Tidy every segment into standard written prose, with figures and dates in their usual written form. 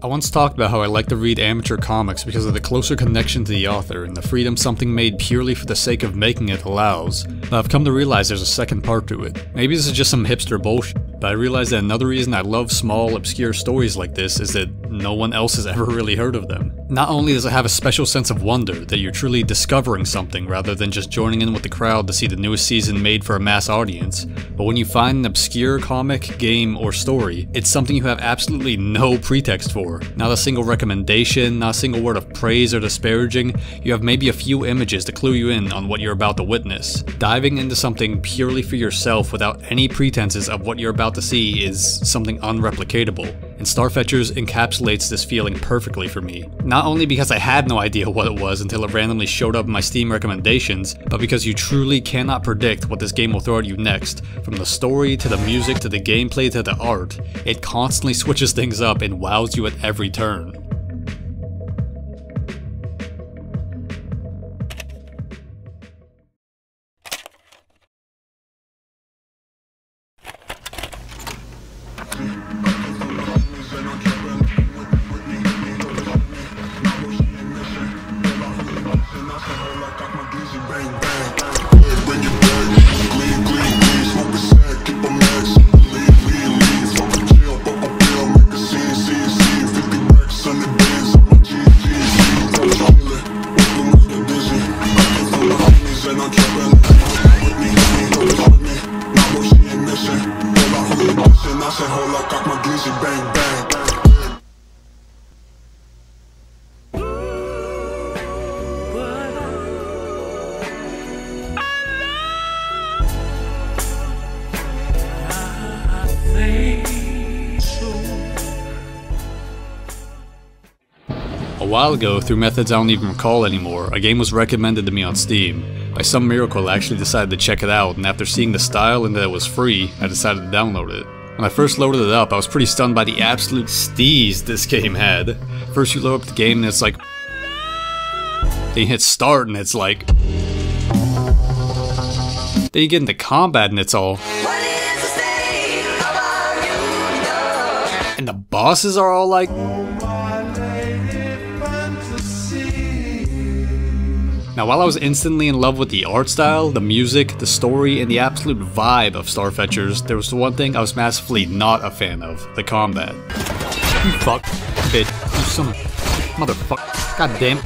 I once talked about how I like to read amateur comics because of the closer connection to the author and the freedom something made purely for the sake of making it allows, but I've come to realize there's a second part to it. Maybe this is just some hipster bullshit, but I realized that another reason I love small, obscure stories like this is that no one else has ever really heard of them. Not only does it have a special sense of wonder that you're truly discovering something rather than just joining in with the crowd to see the newest season made for a mass audience, but when you find an obscure comic, game, or story, it's something you have absolutely no pretext for. Not a single recommendation, not a single word of praise or disparaging. You have maybe a few images to clue you in on what you're about to witness. Diving into something purely for yourself without any pretenses of what you're about to see is something unreplicatable, and Star Fetchers encapsulates this feeling perfectly for me. Not only because I had no idea what it was until it randomly showed up in my Steam recommendations, but because you truly cannot predict what this game will throw at you next. From the story, to the music, to the gameplay, to the art, it constantly switches things up and wows you at every turn. A while ago, through methods I don't even recall anymore, a game was recommended to me on Steam. By some miracle, I actually decided to check it out, and after seeing the style and that it was free, I decided to download it. When I first loaded it up, I was pretty stunned by the absolute steez this game had. First you load up the game and it's like... Then you hit start and it's like... Then you get into combat and it's all... And the bosses are all like... Now, while I was instantly in love with the art style, the music, the story, and the absolute vibe of Star Fetchers, there was the one thing I was massively not a fan of: the combat. You fuck, bitch, you son of motherfucker, god damn it,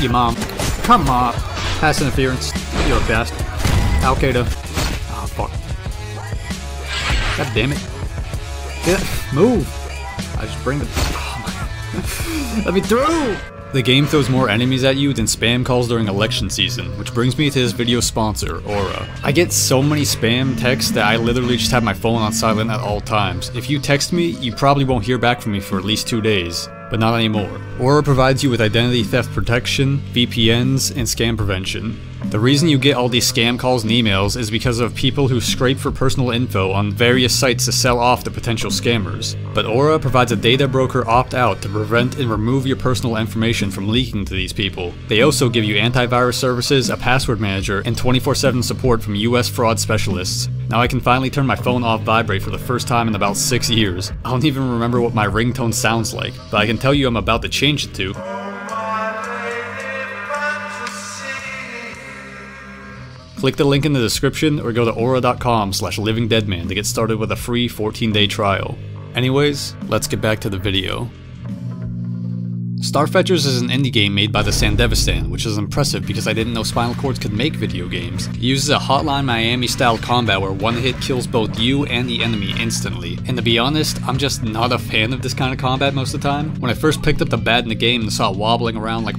your mom, come on, pass interference, you're a bastard, Al Qaeda, oh fuck, god damn it, get, move, I just bring the, oh my god, let me through! The game throws more enemies at you than spam calls during election season, which brings me to this video's sponsor, Aura. I get so many spam texts that I literally just have my phone on silent at all times. If you text me, you probably won't hear back from me for at least 2 days. But not anymore. Aura provides you with identity theft protection, VPNs, and scam prevention. The reason you get all these scam calls and emails is because of people who scrape for personal info on various sites to sell off to potential scammers. But Aura provides a data broker opt-out to prevent and remove your personal information from leaking to these people. They also give you antivirus services, a password manager, and 24/7 support from US fraud specialists. Now I can finally turn my phone off vibrate for the first time in about 6 years. I don't even remember what my ringtone sounds like, but I can tell you I'm about to change it to. Click the link in the description or go to aura.com/livingdeadman to get started with a free 14-day trial. Anyways, let's get back to the video. Star Fetchers is an indie game made by the Sandevistan, which is impressive because I didn't know Spinal Cords could make video games. It uses a Hotline Miami style combat where one hit kills both you and the enemy instantly. And to be honest, I'm just not a fan of this kind of combat most of the time. When I first picked up the bat in the game and saw it wobbling around like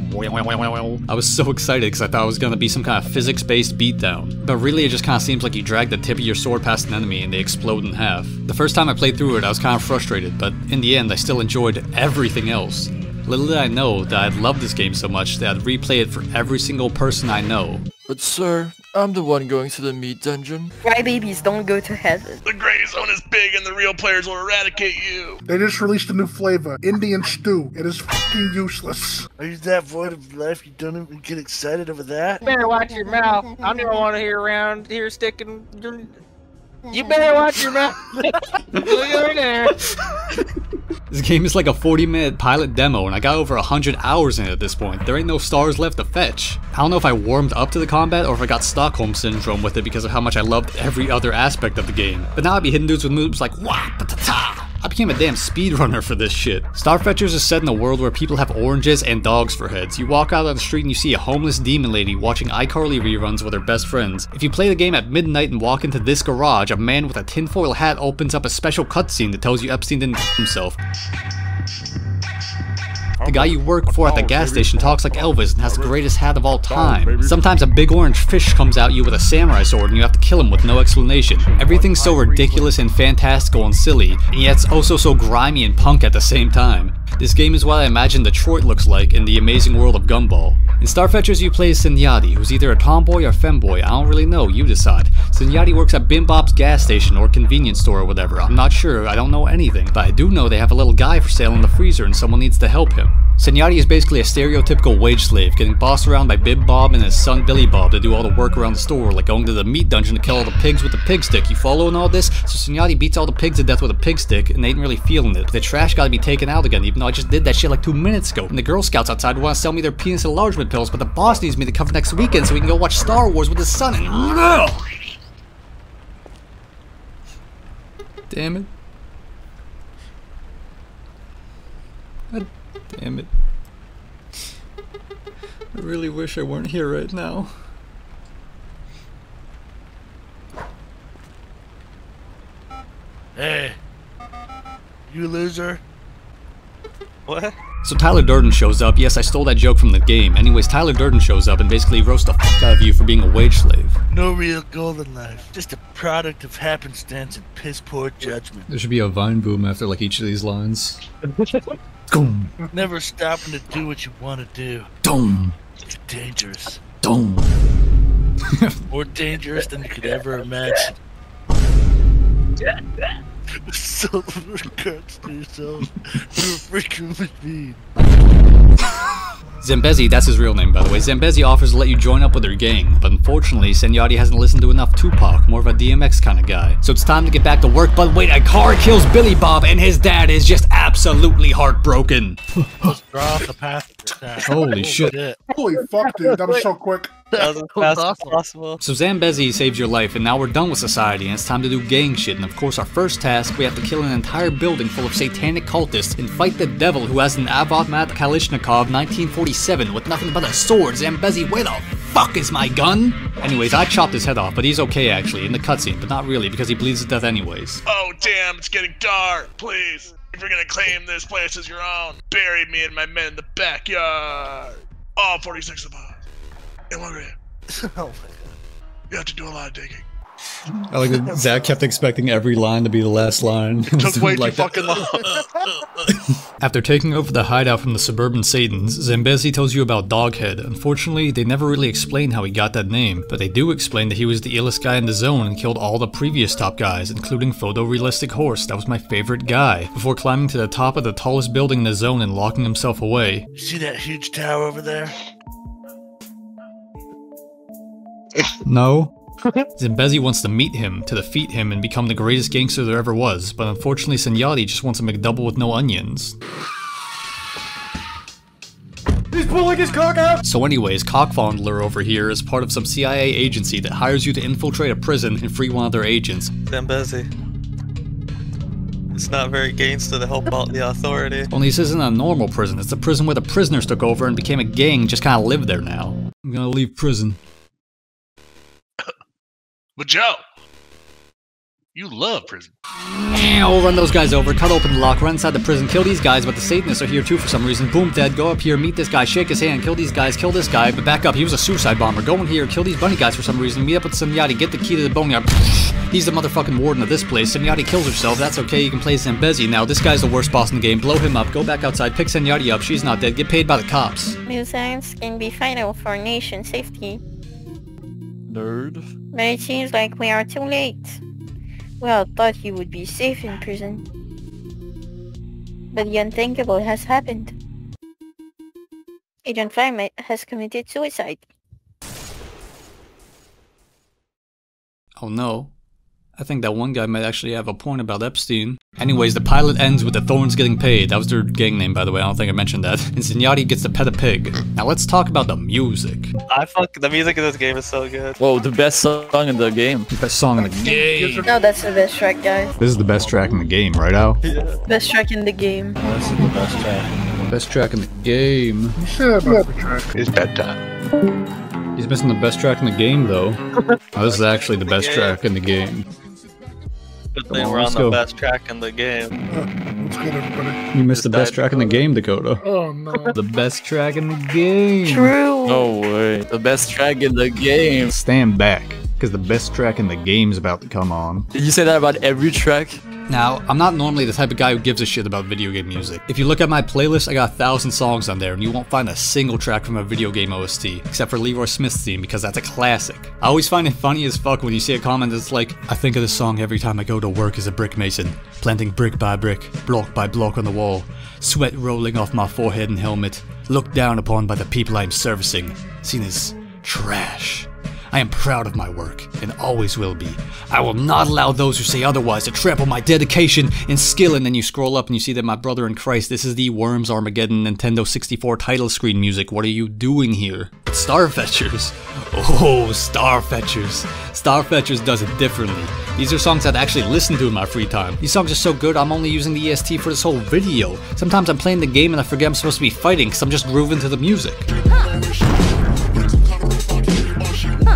I was so excited because I thought it was going to be some kind of physics-based beatdown. But really it just kind of seems like you drag the tip of your sword past an enemy and they explode in half. The first time I played through it I was kind of frustrated, but in the end I still enjoyed everything else. Little did I know that I'd love this game so much that I'd replay it for every single person I know. But sir, I'm the one going to the meat dungeon. Crybabies don't go to heaven. The gray zone is big and the real players will eradicate you. They just released a new flavor, Indian stew. It is fucking useless. Are you that void of life you don't even get excited over that? You better watch your mouth. I don't want to hear around here sticking your... You better watch your mouth. Look over there. This game is like a 40-minute pilot demo, and I got over 100 hours in it at this point. There ain't no stars left to fetch. I don't know if I warmed up to the combat or if I got Stockholm Syndrome with it because of how much I loved every other aspect of the game. But now I'd be hitting dudes with moves like wah, ta-ta-ta. I became a damn speedrunner for this shit. Star Fetchers is set in a world where people have oranges and dogs for heads. You walk out on the street and you see a homeless demon lady watching iCarly reruns with her best friends. If you play the game at midnight and walk into this garage, a man with a tinfoil hat opens up a special cutscene that tells you Epstein didn't himself. The guy you work for at the gas station talks like Elvis and has the greatest hat of all time. Sometimes a big orange fish comes out you with a samurai sword and you have to kill him with no explanation. Everything's so ridiculous and fantastical and silly, and yet it's also so grimy and punk at the same time. This game is what I imagine Detroit looks like in the amazing world of Gumball. In Star Fetchers you play Senyati, who's either a tomboy or femboy, I don't really know, you decide. Senyati works at Bim Bop's gas station or convenience store or whatever, I'm not sure, I don't know anything, but I do know they have a little guy for sale in the freezer and someone needs to help him. Senyati is basically a stereotypical wage slave, getting bossed around by Bib Bob and his son Billy Bob to do all the work around the store, like going to the meat dungeon to kill all the pigs with the pig stick. You following all this? So Senyati beats all the pigs to death with a pig stick, and they ain't really feeling it. The trash gotta be taken out again, even though I just did that shit like 2 minutes ago. And the Girl Scouts outside want to sell me their penis enlargement pills, but the boss needs me to cover next weekend so we can go watch Star Wars with his son and... Damn it. God damn it. I really wish I weren't here right now. Hey, you loser. What? So Tyler Durden shows up. Yes, I stole that joke from the game. Anyways, Tyler Durden shows up and basically roasts the fuck out of you for being a wage slave. No real goal in life. Just a product of happenstance and piss poor judgment. There should be a Vine boom after like each of these lines. Never stopping to do what you want to do. Dum. It's dangerous. Dum. More dangerous than you could ever imagine. So regrets to yourself. You're a freaking machine. Zambezi, that's his real name by the way. Zambezi offers to let you join up with her gang, but unfortunately, Senyati hasn't listened to enough Tupac, more of a DMX kind of guy. So it's time to get back to work, but wait, a car kills Billy Bob and his dad is just absolutely heartbroken. Let's draw off the path. Holy shit. Holy fuck, dude, that was so quick. That was as fast as possible. So Zambezi saves your life, and now we're done with society, and it's time to do gang shit. And of course, our first task, we have to kill an entire building full of satanic cultists and fight the devil who has an Avot-Mat Kalishnikov 1947 with nothing but a sword. Zambezi, where the fuck is my gun? Anyways, I chopped his head off, but he's okay actually, in the cutscene, but not really, because he bleeds to death anyways. Oh damn, it's getting dark. Please, if you're gonna claim this place as your own, bury me and my men in the backyard. All 46 of us. And one grave. Oh my god. You have to do a lot of digging. I like that Zach kept expecting every line to be the last line. It took way too fucking long. After taking over the hideout from the suburban Satans, Zambezi tells you about Doghead. Unfortunately, they never really explain how he got that name, but they do explain that he was the illest guy in the zone and killed all the previous top guys, including Photorealistic Horse, that was my favorite guy, before climbing to the top of the tallest building in the zone and locking himself away. You see that huge tower over there? No. Zambezi wants to meet him, to defeat him, and become the greatest gangster there ever was, but unfortunately Senyati just wants a McDouble with no onions. He's pulling his cock out! So anyways, Cockfondler over here is part of some CIA agency that hires you to infiltrate a prison and free one of their agents. Zambezi. It's not very gangster to help out the authority. Only this isn't a normal prison, it's a prison where the prisoners took over and became a gang and just kinda live there now. I'm gonna leave prison. But Joe, you love prison. We'll run those guys over, cut open the lock, run inside the prison, kill these guys, but the Satanists are here too for some reason. Boom, dead, go up here, meet this guy, shake his hand, kill these guys, kill this guy, but back up, he was a suicide bomber. Go in here, kill these bunny guys for some reason, meet up with Senyati, get the key to the boneyard. He's the motherfucking warden of this place. Senyati kills herself, that's okay, you can play Zambezi. Now, this guy's the worst boss in the game, blow him up, go back outside, pick Senyati up, she's not dead, get paid by the cops. Mutants can be vital for nation safety. Nerd. But it seems like we are too late. Well, thought you would be safe in prison. But the unthinkable has happened. Agent 5 has committed suicide. Oh no. I think that one guy might actually have a point about Epstein. Anyways, the pilot ends with the Thorns getting paid. That was their gang name, by the way. I don't think I mentioned that. And Zenyatta gets to pet a pig. Now let's talk about the music. The music in this game is so good. Whoa, the best song in the game. The best song in the game. No, that's the best track, guys. This is the best track in the game, right, Al? Best track in the game. This is the best track. Best track in the game. You said about the track. It's bedtime. He's missing the best track in the game, though. Oh, this is actually the best track in the game. Good thing we're on the best track in the game. What's good, everybody? You missed the best track in the game, Dakota. Oh, no. The best track in the game. True. No way. The best track in the game. Stand back, because the best track in the game's about to come on. Did you say that about every track? Now, I'm not normally the type of guy who gives a shit about video game music. If you look at my playlist, I got 1,000 songs on there, and you won't find a single track from a video game OST, except for Leroy Smith's theme, because that's a classic. I always find it funny as fuck when you see a comment that's like, I think of this song every time I go to work as a brick mason, planting brick by brick, block by block on the wall, sweat rolling off my forehead and helmet, looked down upon by the people I'm servicing, seen as trash. I am proud of my work, and always will be. I will not allow those who say otherwise to trample my dedication and skill. And then you scroll up and you see that my brother in Christ, this is the Worms Armageddon Nintendo 64 title screen music. What are you doing here? Star Fetchers. Oh, Star Fetchers. Star Fetchers does it differently. These are songs I'd actually listen to in my free time. These songs are so good, I'm only using the EST for this whole video. Sometimes I'm playing the game and I forget I'm supposed to be fighting because I'm just grooving to the music.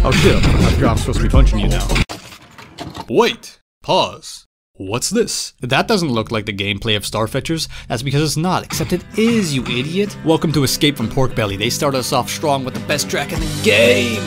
Oh shit, I forgot I'm supposed to be punching you now. Wait, pause. What's this? That doesn't look like the gameplay of Star Fetchers. That's because it's not, except it is, you idiot. Welcome to Escape from Porkbelly. They started us off strong with the best track in the game.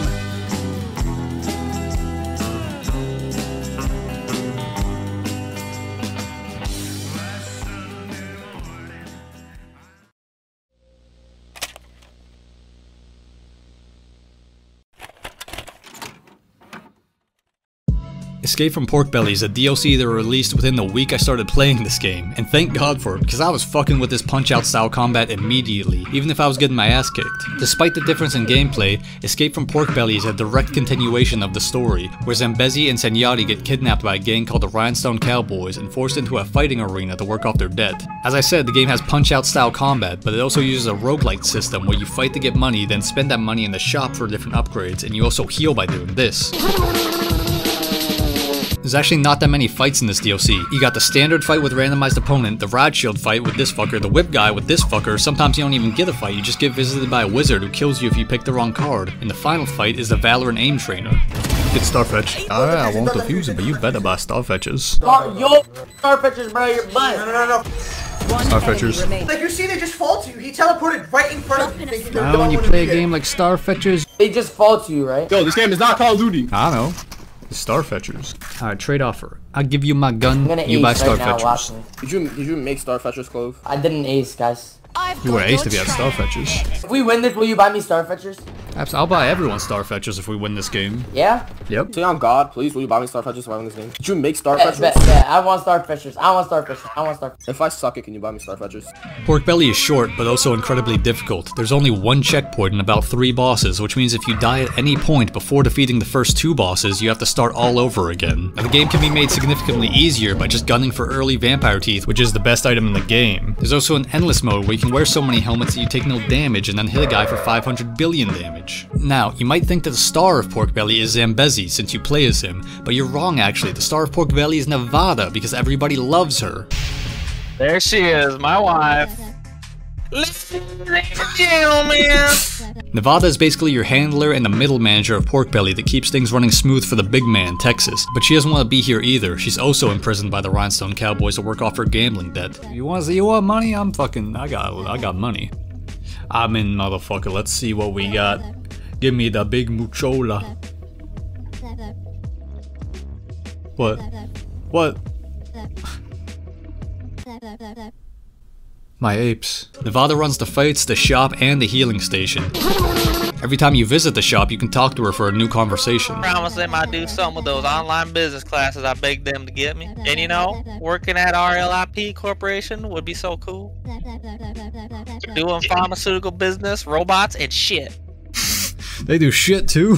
Escape from Porkbelly is a DLC that were released within the week I started playing this game, and thank God for it, because I was fucking with this punch-out style combat immediately, even if I was getting my ass kicked. Despite the difference in gameplay, Escape from Porkbelly is a direct continuation of the story, where Zambezi and Zenyatta get kidnapped by a gang called the Rhinestone Cowboys and forced into a fighting arena to work off their debt. As I said, the game has punch-out style combat, but it also uses a roguelite system where you fight to get money, then spend that money in the shop for different upgrades, and you also heal by doing this. There's actually not that many fights in this DLC. You got the standard fight with randomized opponent, the rod shield fight with this fucker, the whip guy with this fucker. Sometimes you don't even get a fight, you just get visited by a wizard who kills you if you pick the wrong card. And the final fight is the Valor and Aim trainer. Get Starfetch. Alright, I won't defuse it, but you better buy Starfetchers. Yo, Starfetchers, bro, your butt. No. Starfetchers. Like you see, they just fall to you. He teleported right in front of you. Now when you play a game like Starfetchers, they just fall to you, right? Yo, this game is not Call of Duty. I know. Starfetchers. Alright, trade offer. I'll give you my gun, you buy Starfetchers. Did you make Starfetchers clothes? I didn't ace, guys. You were ace if you had Starfetchers. If we win this, will you buy me Starfetchers? I'll buy everyone Starfetchers if we win this game. Yeah? Yep. Say on God, please, will you buy me Starfetchers if I win this game? Did you make Starfetchers? Bet. I want Starfetchers. I want Starfetchers. If I suck it, can you buy me Starfetchers? Porkbelly is short, but also incredibly difficult. There's only one checkpoint and about 3 bosses, which means if you die at any point before defeating the first 2 bosses, you have to start all over again. Now, the game can be made significantly easier by just gunning for early vampire teeth, which is the best item in the game. There's also an endless mode where you can wear so many helmets that you take no damage and then hit a guy for 500 billion damage. Now, you might think that the star of Porkbelly is Zambezi since you play as him, but you're wrong actually. The star of Porkbelly is Nevada because everybody loves her. There she is, my wife. Ladies and gentlemen. Nevada is basically your handler and the middle manager of Porkbelly that keeps things running smooth for the big man, Texas. But she doesn't want to be here either. She's also imprisoned by the Rhinestone Cowboys to work off her gambling debt. You want money? I got money. I'm in, motherfucker. Let's see what we got. Give me the big muchola. What? My apes. Nevada runs the fights, the shop, and the healing station. Every time you visit the shop, you can talk to her for a new conversation. I promised them I'd do some of those online business classes I begged them to get me. And you know, working at RLIP Corporation would be so cool. Doing pharmaceutical business, robots, and shit. They do shit too.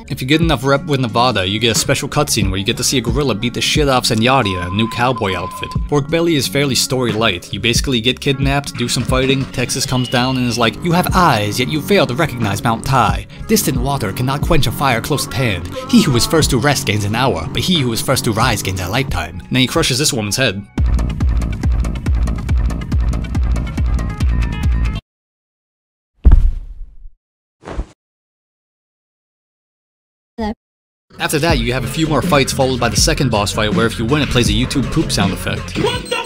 If you get enough rep with Nevada, you get a special cutscene where you get to see a gorilla beat the shit out of Senori in a new cowboy outfit. Porkbelly is fairly story light. You basically get kidnapped, do some fighting, Texas comes down and is like, "You have eyes, yet you fail to recognize Mount Tai. Distant water cannot quench a fire close at hand. He who is first to rest gains an hour, but he who is first to rise gains a lifetime." And then he crushes this woman's head. After that, you have a few more fights followed by the second boss fight where if you win it plays a YouTube poop sound effect. What the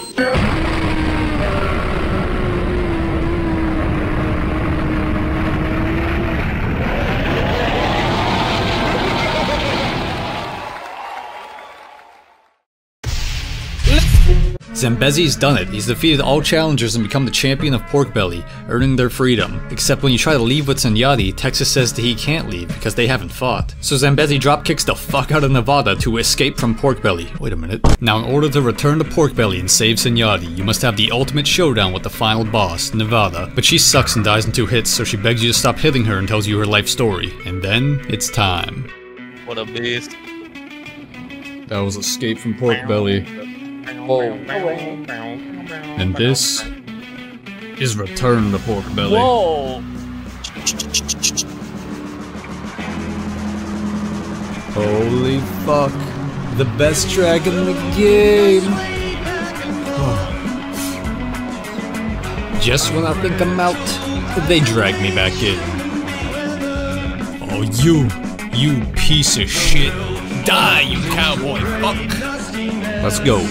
Zambezi's done it. He's defeated all challengers and become the champion of Porkbelly, earning their freedom. Except when you try to leave with Senori, Texas says that he can't leave because they haven't fought. So Zambezi dropkicks the fuck out of Nevada to escape from Porkbelly. Wait a minute. Now in order to return to Porkbelly and save Senori, you must have the ultimate showdown with the final boss, Nevada. But she sucks and dies in 2 hits, so she begs you to stop hitting her and tells you her life story. And then, it's time. What a beast. That was Escape from Porkbelly. And this is Return to Porkbelly. Whoa! Holy fuck. The best track in the game. Oh. Just when I think I'm out, they drag me back in. Oh, you piece of shit. Die, you cowboy fuck. Let's go.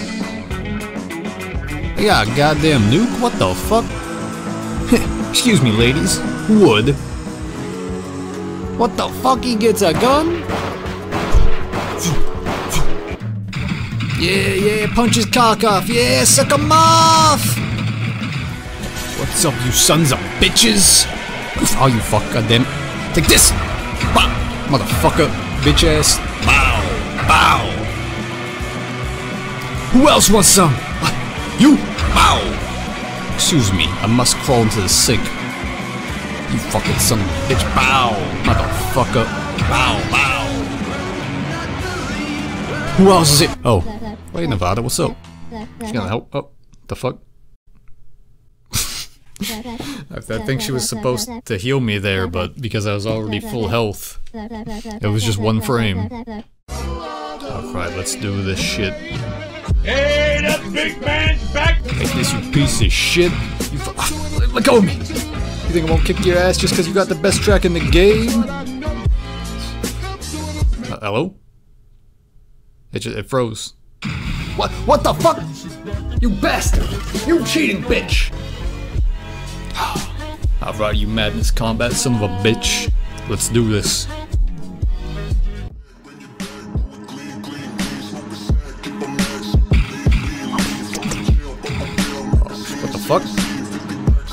Yeah, goddamn nuke? What the fuck? Excuse me, ladies. Wood. What the fuck? He gets a gun? Yeah, punch his cock off. Yeah, suck him off! What's up, you sons of bitches? Oh, you fuck, goddamn. Take this! Bow! Motherfucker, bitch ass. Bow! Bow! Who else wants some? You! Bow! Excuse me, I must crawl into the sink. You fucking son of a bitch. Bow! Motherfucker. Bow, bow. Who else is it? Oh. Wait, Nevada, what's up? She gonna help? Oh, the fuck? I think she was supposed to heal me there, but because I was already full health, it was just 1 frame. Alright, let's do this shit. Hey, that big man's back! Take this, you piece of shit! Let go of me! You think I won't kick your ass just because you got the best track in the game? Hello? It froze. What the fuck? You bastard! You cheating bitch! Alright, you madness combat son of a bitch. Let's do this. Fuck.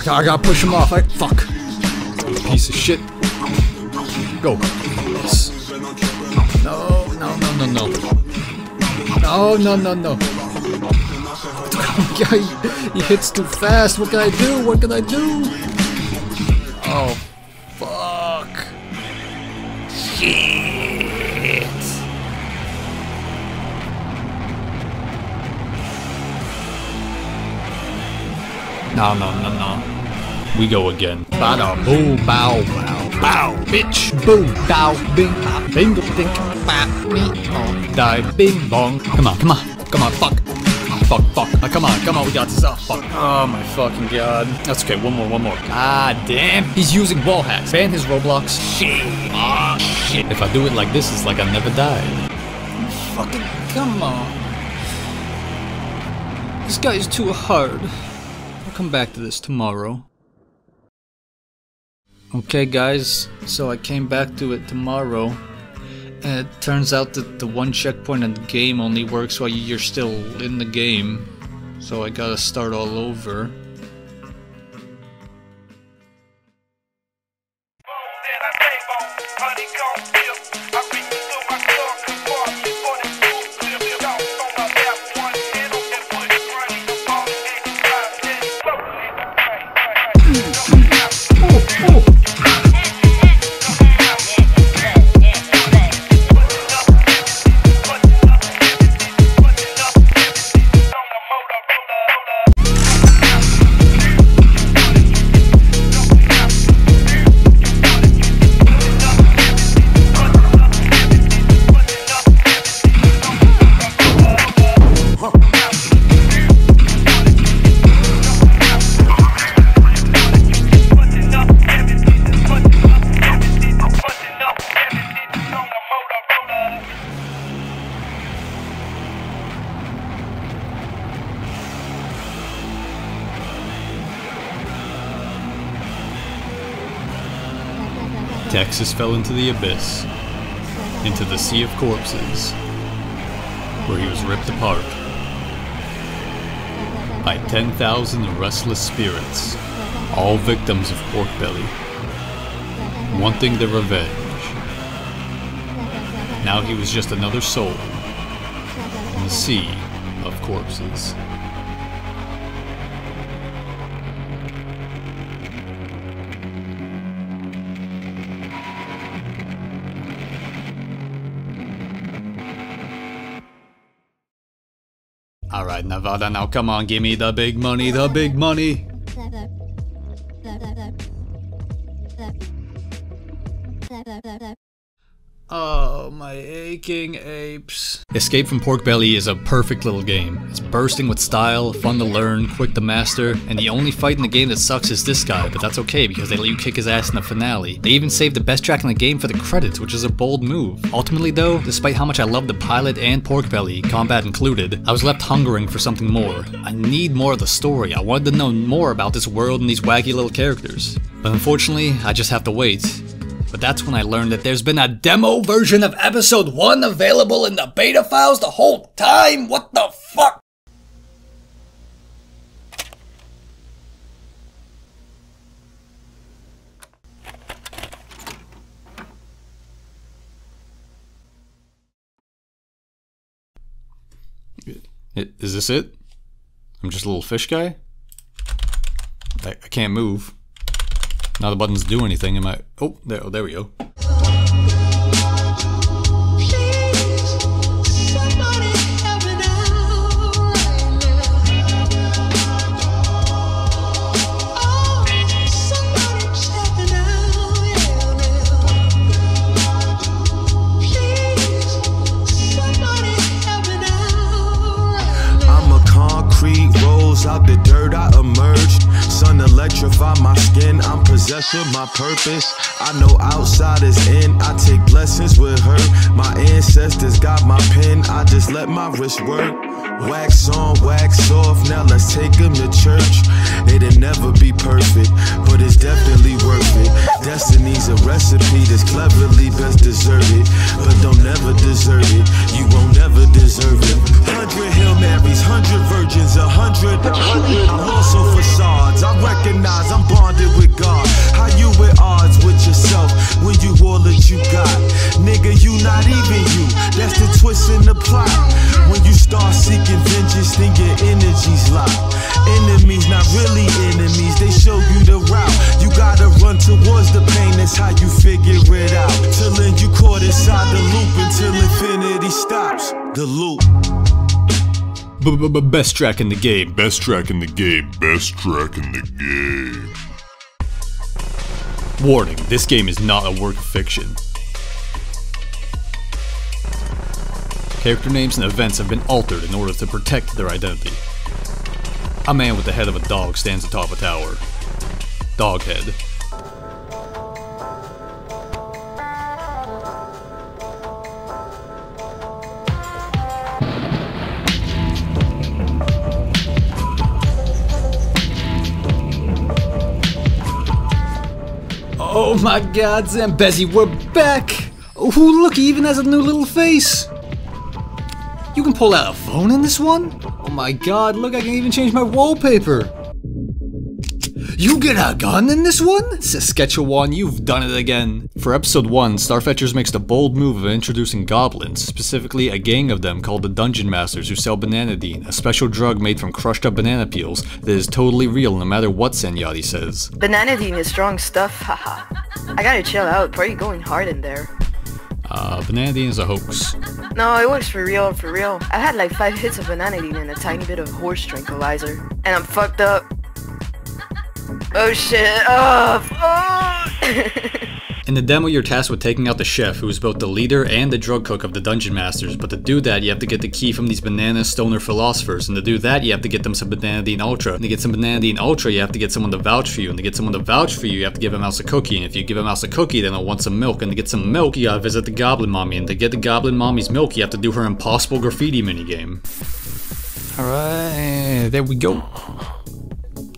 I gotta push him off. Fuck. Piece of shit. Go. Yes. No. No. He hits too fast. What can I do? Oh, fuck. Shit. No. We go again. Bada boo bow wow. Bow bitch. Boo bow bing bop bingo dink bop me on die bing bong. Come on. Fuck. Come on, we got this. Oh fuck. Oh my fucking god. That's okay, one more. God damn. He's using wall hacks. Ban his Roblox. Shit. Oh shit. If I do it like this, it's like I never died. Fucking come on. This guy is too hard. I'll come back to this tomorrow. Okay guys, so I came back to it tomorrow, and it turns out that the 1 checkpoint in the game only works while you're still in the game, so I gotta start all over. Nexus fell into the abyss, into the sea of corpses, where he was ripped apart by 10,000 restless spirits, all victims of Porkbelly, wanting their revenge. Now he was just another soul in the sea of corpses. Alright, Nevada, now come on, give me the big money, the big money! Oh, my aching apes. Escape from Porkbelly is a perfect little game. It's bursting with style, fun to learn, quick to master, and the only fight in the game that sucks is this guy, but that's okay because they let you kick his ass in the finale. They even saved the best track in the game for the credits, which is a bold move. Ultimately though, despite how much I loved the pilot and Porkbelly, combat included, I was left hungering for something more. I need more of the story. I wanted to know more about this world and these wacky little characters. But unfortunately, I just have to wait. But that's when I learned that there's been a demo version of episode 1 available in the beta files the whole time? What the fuck? Is this it? I'm just a little fish guy? I can't move. Now the buttons do anything, am I? Oh, there we go. Out the dirt I emerged, sun electrify my skin, I'm possessed with my purpose. I know outsiders in, I take blessings with her. My ancestors got my pen, I just let my wrist work. Wax on, wax off, now let's take them to church. It'll never be perfect, but it's definitely worth it. Destiny's a recipe that's cleverly best deserted, but don't never desert it, you won't never deserve it. 100 Hail Marys, 100 virgins, 100. I'm also facades, I recognize I'm bonded with God. How you at odds with yourself when you all that you got? Nigga, you not even you, that's the twist in the plot. When you start seeking vengeance, then your energy's locked. Enemies not really enemies, they show you the route. You gotta run towards the pain, that's how you figure it out. Till then you caught inside the loop until infinity stops. The loop. Best track in the game. Best track in the game. Best track in the game. Warning, this game is not a work of fiction. Character names and events have been altered in order to protect their identity. A man with the head of a dog stands atop a tower. Dog head. Oh my god, Zambezi, we're back! Oh, look, he even has a new little face! You can pull out a phone in this one? Oh my god, look, I can even change my wallpaper! You get a gun in this one? Saskatchewan, you've done it again. For episode 1, Star Fetchers makes the bold move of introducing goblins, specifically a gang of them called the Dungeon Masters who sell bananadine, a special drug made from crushed up banana peels that is totally real no matter what Senyati says. Bananadine is strong stuff, haha. I gotta chill out, party going hard in there. Bananadine is a hoax. No, it works for real, for real. I had like 5 hits of bananadine and a tiny bit of horse tranquilizer. And I'm fucked up. Oh shit, oh fuck! In the demo, you're tasked with taking out the chef, who is both the leader and the drug cook of the Dungeon Masters, but to do that, you have to get the key from these banana stoner philosophers, and to do that, you have to get them some Bananadine Ultra, and to get some Bananadine Ultra, you have to get someone to vouch for you, and to get someone to vouch for you, you have to give a mouse a cookie, and if you give a mouse a cookie, then they'll want some milk, and to get some milk, you gotta visit the Goblin Mommy, and to get the Goblin Mommy's milk, you have to do her impossible graffiti minigame. Alright, there we go.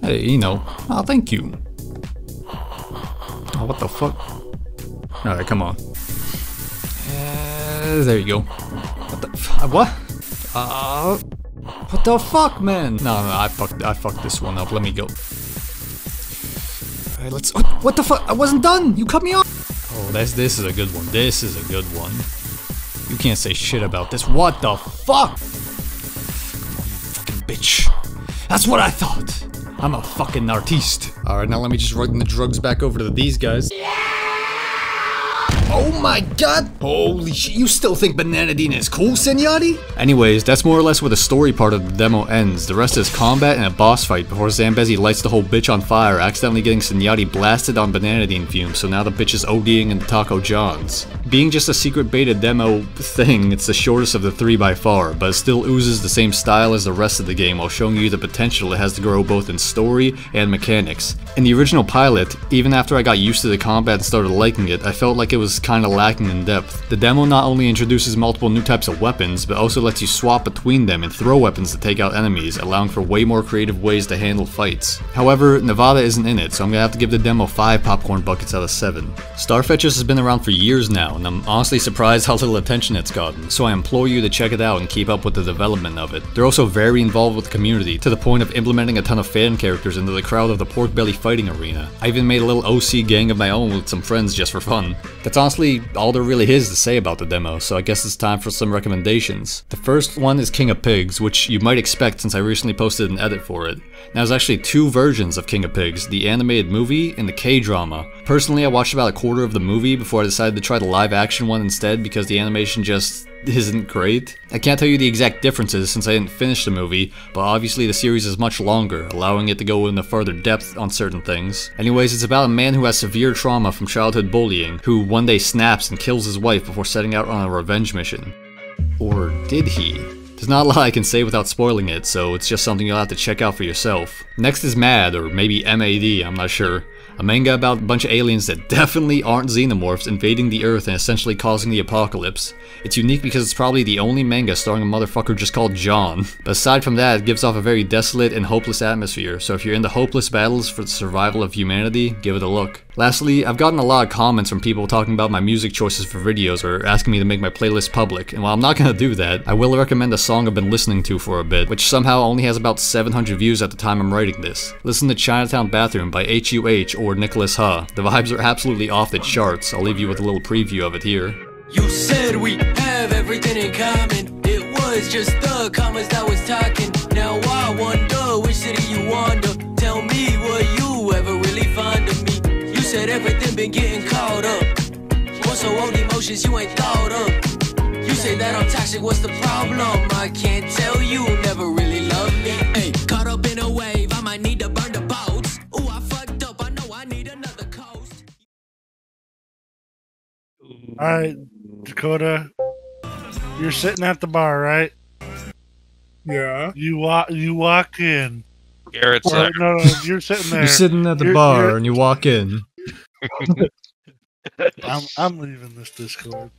Hey, you know, oh, thank you. Oh, what the fuck? Alright, come on. There you go. What the what? What the fuck, man? No, I fucked this one up. Let me go. Alright, let's. What the fuck? I wasn't done. You cut me off. Oh, this is a good one. This is a good one. You can't say shit about this. What the fuck? Fucking bitch. That's what I thought. I'm a fucking artiste. Alright, now let me just run the drugs back over to these guys. Oh my god! Holy shit, you still think Bananadine is cool, Senyati? Anyways, that's more or less where the story part of the demo ends. The rest is combat and a boss fight before Zambezi lights the whole bitch on fire, accidentally getting Senyati blasted on Bananadine fumes, so now the bitch is ODing in Taco John's. Being just a secret beta demo thing, it's the shortest of the three by far, but it still oozes the same style as the rest of the game while showing you the potential it has to grow both in story and mechanics. In the original pilot, even after I got used to the combat and started liking it, I felt like it was kinda lacking in depth. The demo not only introduces multiple new types of weapons, but also lets you swap between them and throw weapons to take out enemies, allowing for way more creative ways to handle fights. However, Nevada isn't in it, so I'm gonna have to give the demo 5 popcorn buckets out of 7. Star Fetchers has been around for years now, and I'm honestly surprised how little attention it's gotten, so I implore you to check it out and keep up with the development of it. They're also very involved with the community, to the point of implementing a ton of fan characters into the crowd of the Porkbelly fighting arena. I even made a little OC gang of my own with some friends just for fun. That's honestly all there really is to say about the demo, so I guess it's time for some recommendations. The first one is King of Pigs, which you might expect since I recently posted an edit for it. Now there's actually 2 versions of King of Pigs, the animated movie and the K-drama. Personally, I watched about a quarter of the movie before I decided to try the live action one instead because the animation just isn't great. I can't tell you the exact differences since I didn't finish the movie, but obviously the series is much longer, allowing it to go into further depth on certain things. Anyways, it's about a man who has severe trauma from childhood bullying, who one day snaps and kills his wife before setting out on a revenge mission. Or did he? There's not a lot I can say without spoiling it, so it's just something you'll have to check out for yourself. Next is Mad, or maybe MAD, I'm not sure. A manga about a bunch of aliens that definitely aren't xenomorphs invading the Earth and essentially causing the apocalypse. It's unique because it's probably the only manga starring a motherfucker just called John. But aside from that, it gives off a very desolate and hopeless atmosphere, so if you're into hopeless battles for the survival of humanity, give it a look. Lastly, I've gotten a lot of comments from people talking about my music choices for videos or asking me to make my playlist public, and while I'm not gonna do that, I will recommend a song I've been listening to for a bit, which somehow only has about 700 views at the time I'm writing this. Listen to Chinatown Bathroom by HUH or Nicholas Ha. The vibes are absolutely off the charts. I'll leave you with a little preview of it here. You said we have everything in common. It was just the commas that was talking. Now I wonder which city you wander. Tell me, were you ever really fond of me? You said everything been getting caught up. What's so old emotions you ain't thought of? You say that I'm toxic, what's the problem? I can't tell, you never really loved me. Hey, caught up in a wave, I might need to burn the boats. Ooh, I fucked up, I know I need another coast. Alright, Dakota. You're sitting at the bar, right? Yeah. You walk in. Garrett's Or, there. no, you're sitting there. You're sitting at the bar and you walk in. I'm leaving this Discord.